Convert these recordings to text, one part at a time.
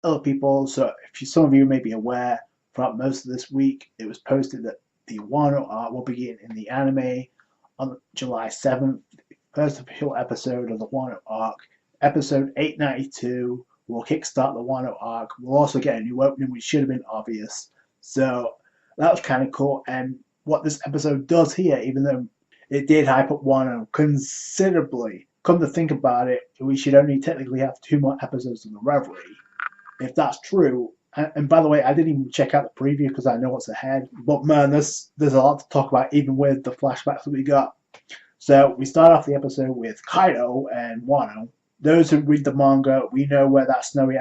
other people. So some of you may be aware, throughout most of this week, it was posted that the Wano Arc will begin in the anime on July 7th. First official episode of the Wano Arc, episode 892, will kickstart the Wano Arc. We'll also get a new opening, which should have been obvious. So that was kind of cool. And what this episode does here, even though it did hype up Wano considerably, come to think about it, we should only technically have 2 more episodes of the Reverie. If that's true, and by the way, I didn't even check out the preview because I know what's ahead. But man, there's a lot to talk about, even with the flashbacks that we got. So we start off the episode with Kaido and Wano. Those who read the manga, we know where that snowy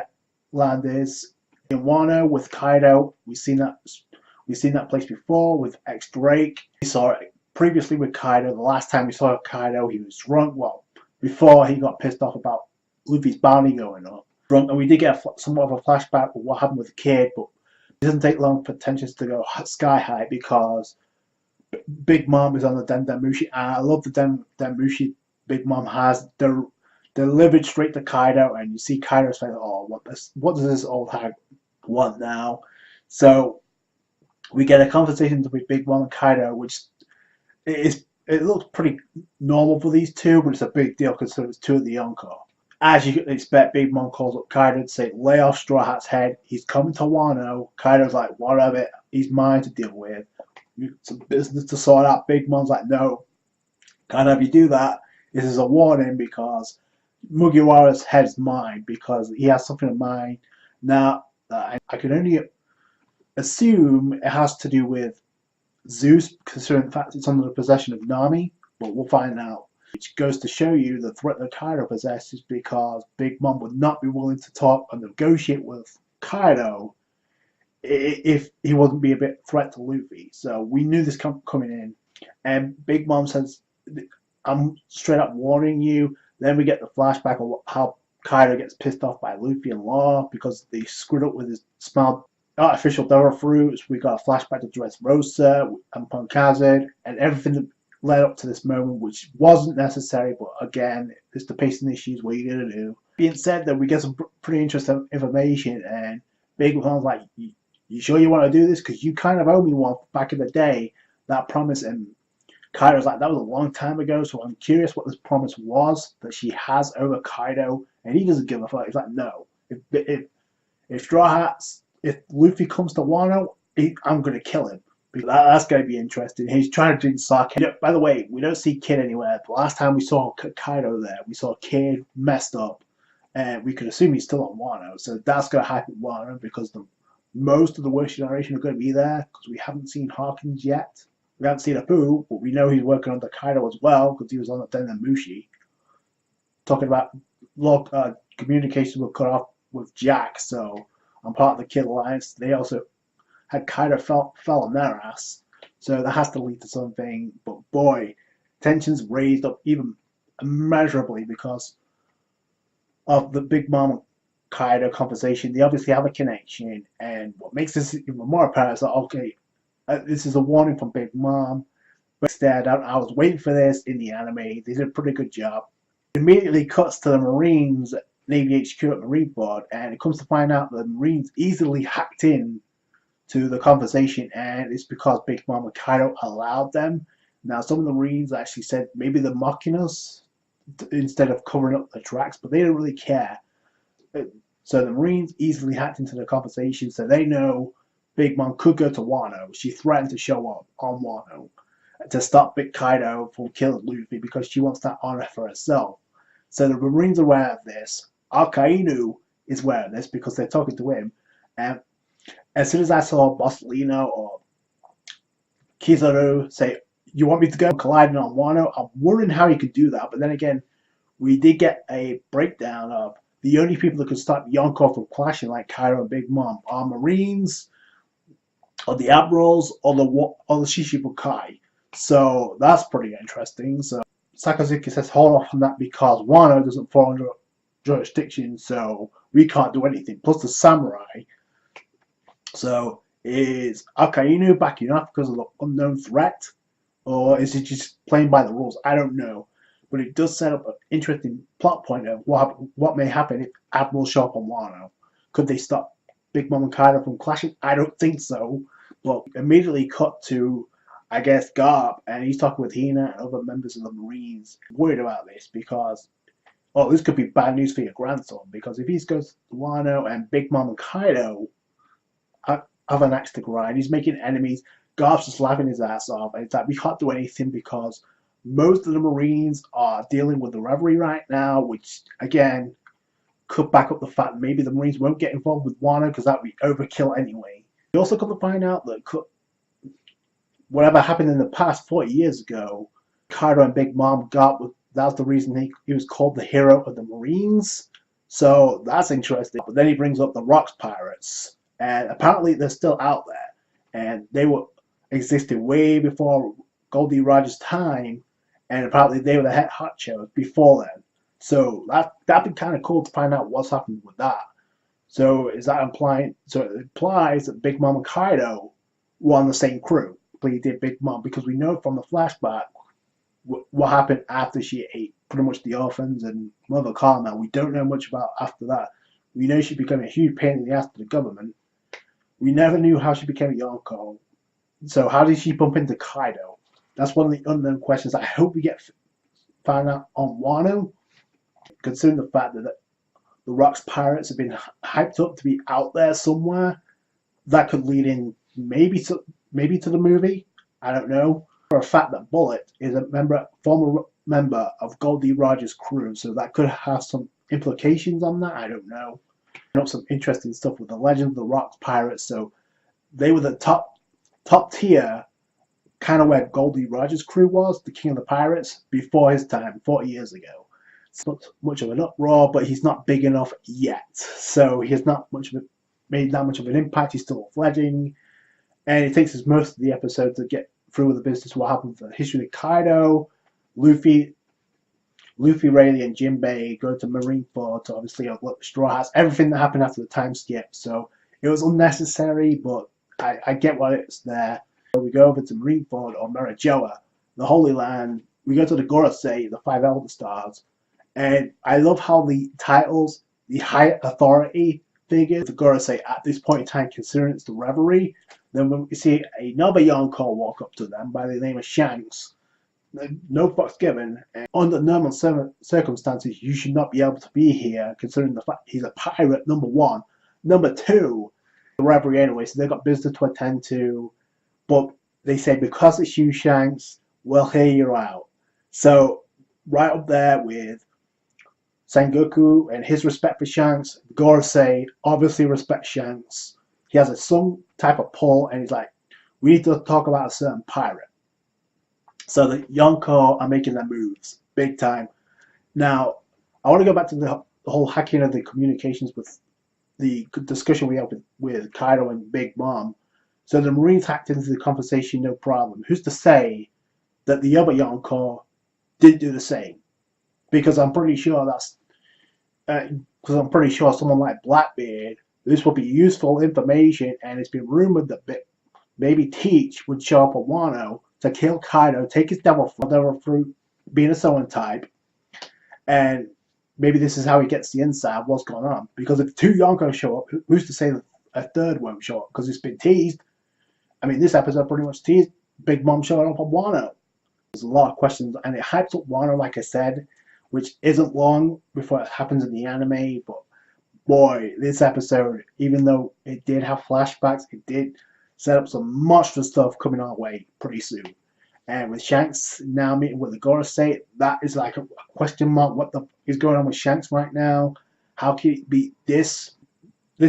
land is. In Wano with Kaido, we've seen that place before with X Drake. We saw it previously with Kaido. The last time we saw Kaido, he was drunk. Well, before he got pissed off about Luffy's bounty going up. Drunk, and we did get somewhat of a flashback of what happened with the kid, but it doesn't take long for tensions to go sky high because Big Mom is on the Denmushi, and I love the Denmushi Big Mom has. They're delivered straight to Kaido, and you see Kaido's face, oh, what does this old hag want now? So we get a conversation with Big Mom and Kaido, which it looks pretty normal for these two, but it's a big deal considering it's two of the Yonko. As you could expect, Big Mom calls up Kaido to say, lay off Straw Hat's head. He's coming to Wano. Kaido's like, whatever, he's mine to deal with. Some business to sort out. Big Mom's like, no. Kaido, if you do that, this is a warning because Mugiwara's head's mine because he has something in mind. Now, I can only assume it has to do with Zeus, considering the fact it's under the possession of Nami, but we'll find out. Which goes to show you the threat that Kaido possesses because Big Mom would not be willing to talk and negotiate with Kaido if he wouldn't be a bit threat to Luffy. So we knew this coming in. And Big Mom says, I'm straight up warning you. Then we get the flashback of how Kaido gets pissed off by Luffy and Law because they screwed up with his small artificial Devil Fruits. We got a flashback to Dressrosa and Punk Hazard and everything that led up to this moment, which wasn't necessary, but again, it's the pacing issues. What are you gonna do? Being said that, we get some pretty interesting information, and Big Mom's like, "You sure you want to do this? Because you kind of owe me one back in the day. That promise." And Kaido's like, "That was a long time ago, so I'm curious what this promise was that she has over Kaido." And he doesn't give a fuck. He's like, "No, if Straw Hats, if Luffy comes to Wano, I'm gonna kill him." That's going to be interesting. He's trying to drink sake. By the way, we don't see Kid anywhere. The last time we saw Kaido there, we saw Kid messed up, and we could assume he's still on Wano. So that's going to happen at Wano because most of the Worst Generation are going to be there because we haven't seen Hawkins yet. We haven't seen Apu, but we know he's working on the Kaido as well because he was on the Denmushi. Talking about communication was cut off with Jack, so I'm part of the Kid Alliance. They also had Kaido fell on their ass. So that has to lead to something. But boy, tensions raised up even immeasurably because of the Big Mom Kaido conversation. They obviously have a connection. And what makes this even more apparent is that, okay, this is a warning from Big Mom. But instead, I was waiting for this in the anime. They did a pretty good job. It immediately cuts to the Marines, Navy HQ at Marineford. And it comes to find out that the Marines easily hacked in to the conversation, and it's because Big Mom and Kaido allowed them. Now, some of the Marines actually said maybe they're mocking us instead of covering up the tracks, but they don't really care. So the Marines easily hacked into the conversation, so they know Big Mom could go to Wano. She threatened to show up on Wano to stop Big Kaido from killing Luffy because she wants that honor for herself. So the Marines are aware of this. Akainu is aware of this because they're talking to him, and as soon as I saw Bossolino or Kizaru say, "You want me to go colliding on Wano?" I'm wondering how he could do that. But then again, we did get a breakdown of the only people that could stop Yonko from clashing like Kaido and Big Mom are Marines, or the Admirals, or the Shishibukai. So that's pretty interesting. So Sakazuki says hold off on that because Wano doesn't fall under jurisdiction, so we can't do anything. Plus the samurai. So is Akainu backing off because of the unknown threat? Or is he just playing by the rules? I don't know. But it does set up an interesting plot point of what may happen if Admirals show up on Wano. Could they stop Big Mom and Kaido from clashing? I don't think so. But immediately cut to, I guess, Garp, and he's talking with Hina and other members of the Marines, worried about this because, oh, this could be bad news for your grandson, because if he goes to Wano and Big Mom and Kaido have an axe to grind, he's making enemies, Garp's just laughing his ass off, and it's like, we can't do anything because most of the Marines are dealing with the Reverie right now, which, again, could back up the fact that maybe the Marines won't get involved with Wano because that would be overkill anyway. We also come to find out that whatever happened in the past 40 years ago, Kaido and Big Mom that was the reason he was called the hero of the Marines. So that's interesting. But then he brings up the Rocks Pirates, and apparently they're still out there, and they were existed way before Goldie Roger's time, and apparently they were the head honchos before then. So that'd be kind of cool to find out what's happened with that. So is that implying? So it implies that Big Mom and Kaido were on the same crew. But he did Big Mom because we know from the flashback what happened after she ate pretty much the orphans and Mother Carmel. We don't know much about after that. We know she became a huge pain in the ass to the government. We never knew how she became a Yonko. So how did she bump into Kaido? That's one of the unknown questions I hope we get found out on Wano, considering the fact that the Rocks Pirates have been hyped up to be out there somewhere. That could lead in maybe to the movie. I don't know. For a fact that Bullet is a former member of Goldie Roger's crew, so that could have some implications on that. I don't know. Some interesting stuff with the Legend of the Rocks Pirates. So they were the top tier, kind of where Goldie Roger's crew was, the King of the Pirates, before his time, 40 years ago. It's not much of an uproar, but he's not big enough yet. So he has not made that much of an impact. He's still fledgling, and it takes us most of the episode to get through with the business. What happened with the history of Kaido, Luffy, Rayleigh, and Jinbei go to Marineford to obviously overlook the Straw Hats. Everything that happened after the time skip. So it was unnecessary, but I get why it's there. So we go over to Marineford or Marajoa, the Holy Land. We go to the Gorosei, the Five Elder Stars. And I love how the titles, the high authority figure, the Gorosei at this point in time, considering it's the Reverie. Then when we see another Yonko walk up to them by the name of Shanks, no fucks given, and under normal circumstances, you should not be able to be here, considering the fact he's a pirate, number one. Number two, the Reverie anyway, so they've got business to attend to, but they say because it's you, Shanks, we'll hear you out. So, right up there with Sengoku and his respect for Shanks, Gorosei obviously respects Shanks. He has some type of pull, and he's like, we need to talk about a certain pirate. So the Yonko are making their moves, big time. Now, I want to go back to the whole hacking of the communications with the discussion we had with Kaido and Big Mom. So the Marines hacked into the conversation, no problem. Who's to say that the other Yonko didn't do the same? Because I'm pretty sure someone like Blackbeard, this will be useful information, and it's been rumored that maybe Teach would show up on Wano to kill Kaido, take his devil fruit, being a Soen type, and maybe this is how he gets the inside of what's going on. Because if two Yonko show up, who's to say that a third won't show up? Because it's been teased. I mean, this episode pretty much teased Big Mom showing up on Wano. There's a lot of questions, and it hypes up Wano, like I said, which isn't long before it happens in the anime, but boy, this episode, even though it did have flashbacks, it did set up some monster stuff coming our way pretty soon. And with Shanks now meeting with the Gorosei, that is like a question mark. What the is going on with Shanks right now? How can it be this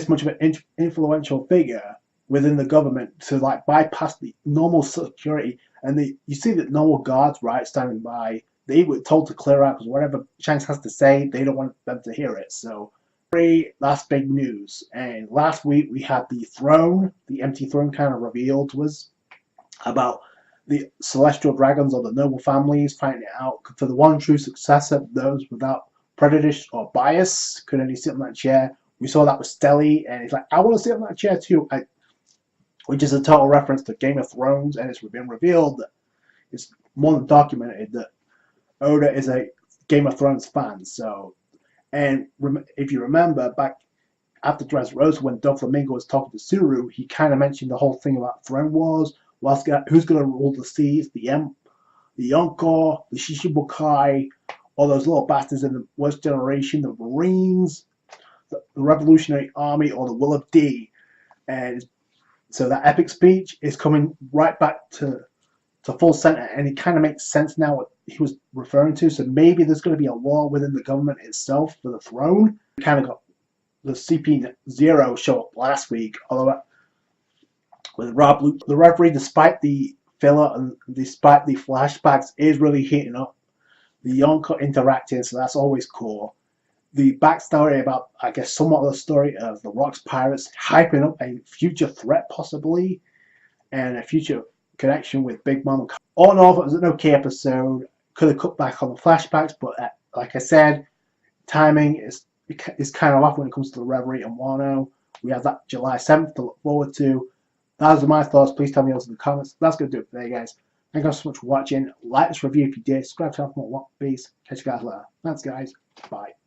much of an influential figure within the government to like bypass the normal security? And you see that normal guards, right, standing by, they were told to clear out because whatever Shanks has to say, they don't want them to hear it. So that's big news. And last week we had the throne, the empty throne kind of revealed to us about the celestial dragons or the noble families fighting it out for the one true successor, those without prejudice or bias could only sit on that chair. We saw that with Stelly, and he's like, I want to sit on that chair too, which is a total reference to Game of Thrones, and it's been revealed that it's more than documented that Oda is a Game of Thrones fan. So, and if you remember back after Dressrosa, when Doflamingo was talking to Suru, he kind of mentioned the whole thing about throne wars. Who's going to rule the seas? The Yonko, the Shishibukai, all those little bastards in the worst generation, the Marines, the Revolutionary Army, or the Will of D. And so that epic speech is coming right back to full center, and it kind of makes sense now what he was referring to. So maybe there's going to be a war within the government itself for the throne. We kind of got the CP0 show up last week, although with the Reverie, despite the filler and despite the flashbacks, is really heating up. The Yonko interacting, so that's always cool. The backstory about, I guess, somewhat of the story of the Rocks Pirates hyping up a future threat possibly, and a future connection with Big Mom. All in all, it was an okay episode. Could have cut back on the flashbacks, but like I said, timing is kind of off when it comes to the Reverie and Wano. We have that July 7th to look forward to. Those are my thoughts. Please tell me those in the comments. That's going to do it for today, guys. Thank you so much for watching. Like this review if you did. Subscribe to more One Piece. Catch you guys later. Thanks, guys. Bye.